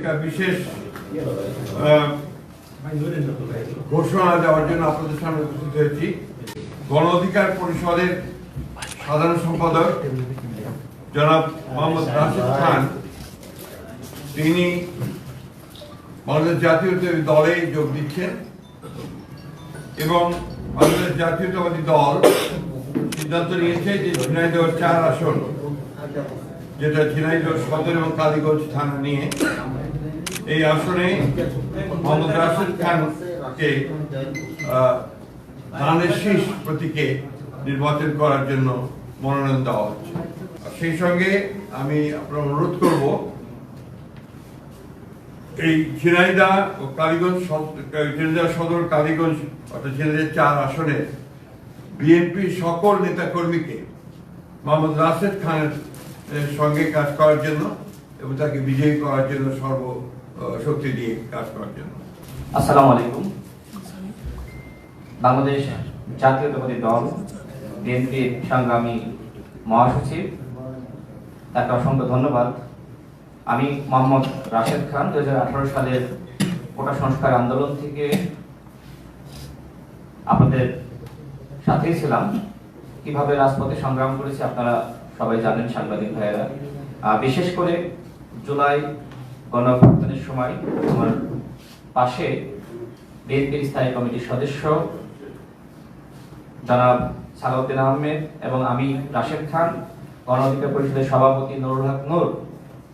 একটা বিশেষ ঘোষণা দেওয়ার জন্য আপনাদের সামনে উপস্থিত হয়েছি। গণ অধিকার পরিষদের সাধারণ সম্পাদক জনাব মোহাম্মদ রাশেদ খান তিনি বাংলাদেশ জাতীয়তাবাদী দলে যোগ দিচ্ছেন এবং বাংলাদেশ জাতীয়তাবাদী দল সিদ্ধান্ত নিয়েছে যে ঝিনাইদহ 4 আসন, যেটা ঝিনাইদহ সদর এবং কালীগঞ্জ থানা নিয়ে, এই আসনে মোহাম্মদ রাশেদ খানকে ধানের শীষ প্রতীকে নির্বাচন করার জন্য মনোনয়ন দেওয়া হচ্ছে। সেই সঙ্গে আমি আপনার অনুরোধ করব, এই ঝিনাইদহ ও কালীগঞ্জ, ঝিনাইদহ সদর কালীগঞ্জ অর্থাৎ ঝিনাইদহ 4 আসনে বিএনপি সকল নেতাকর্মীকে মোহাম্মদ রাশেদ খানের সঙ্গে কাজ করার জন্য এবং তাকে বিজয়ী করার জন্য সর্বশক্তি দিয়ে কাজ করার জন্য। আসসালামু আলাইকুম। বাংলাদেশ জাতীয়তাবাদী দল বিএনপির সংগ্রামী মহাসচিব, তাকে অসংখ্য ধন্যবাদ। আমি মোহাম্মদ রাশেদ খান 2018 সালের কোটা সংস্কার আন্দোলন থেকে আপনাদের সাথেই ছিলাম। কিভাবে রাজপথে সংগ্রাম করেছি আপনারা সবাই জানেন, সাংবাদিক ভাইয়েরা। বিশেষ করে জুলাই গণঅভ্যুত্থানের সময় আমার পাশে বিএনপির স্থায়ী কমিটির সদস্য জনাব সালাউদ্দিন আহমেদ এবং আমি রাশেদ খান, গণ অধিকার পরিষদের সভাপতি নুরুল হক নূর,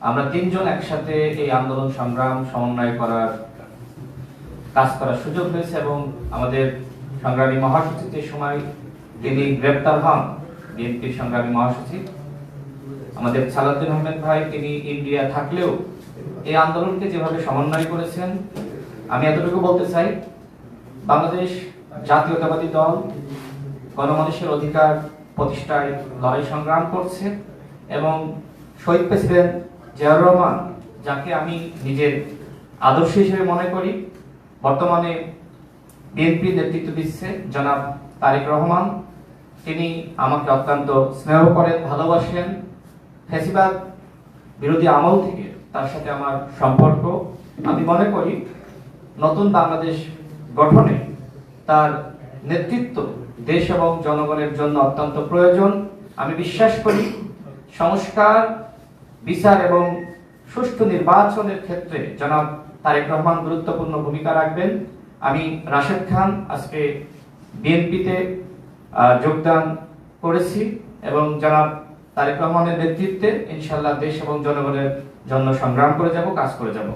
আমরা 3 জন একসাথে এই আন্দোলন সংগ্রাম সমন্বয় করার কাজ করার সুযোগ হয়েছে এবং আমাদের সংগ্রামী মহাসচিব যে সময় তিনি গ্রেপ্তার হন, বিএনপির সংগ্রামী মহাসচিব আমাদের সালাউদ্দিন আহমেদ ভাই, তিনি ইন্ডিয়া থাকলেও এই আন্দোলনকে যেভাবে সমন্বয় করেছেন, আমি এতটুকু বলতে চাই, বাংলাদেশ জাতীয়তাবাদী দল গণমানুষের অধিকার প্রতিষ্ঠায় লড়াই সংগ্রাম করছে এবং শহীদ প্রেসিডেন্ট জিয়াউর রহমান, যাকে আমি নিজের আদর্শ হিসেবে মনে করি, বর্তমানে বিএনপি নেতৃত্ব দিচ্ছে জনাব তারেক রহমান, তিনি আমাকে অত্যন্ত স্নেহ করেন, ভালোবাসেন। ফ্যাসিবাদ বিরোধী আমল থেকে তার সাথে আমার সম্পর্ক। আমি মনে করি নতুন বাংলাদেশ গঠনে তার নেতৃত্ব দেশ এবং জনগণের জন্য অত্যন্ত প্রয়োজন। আমি বিশ্বাস করি সংস্কার, বিচার এবং সুষ্ঠু নির্বাচনের ক্ষেত্রে জনাব তারেক রহমান গুরুত্বপূর্ণ ভূমিকা রাখবেন। আমি রাশেদ খান আজকে বিএনপিতে যোগদান করেছি এবং জনাব তারেক রহমানের নেতৃত্বে ইনশাআল্লাহ দেশ এবং জনগণের জন্য সংগ্রাম করে যাব, কাজ করে যাব।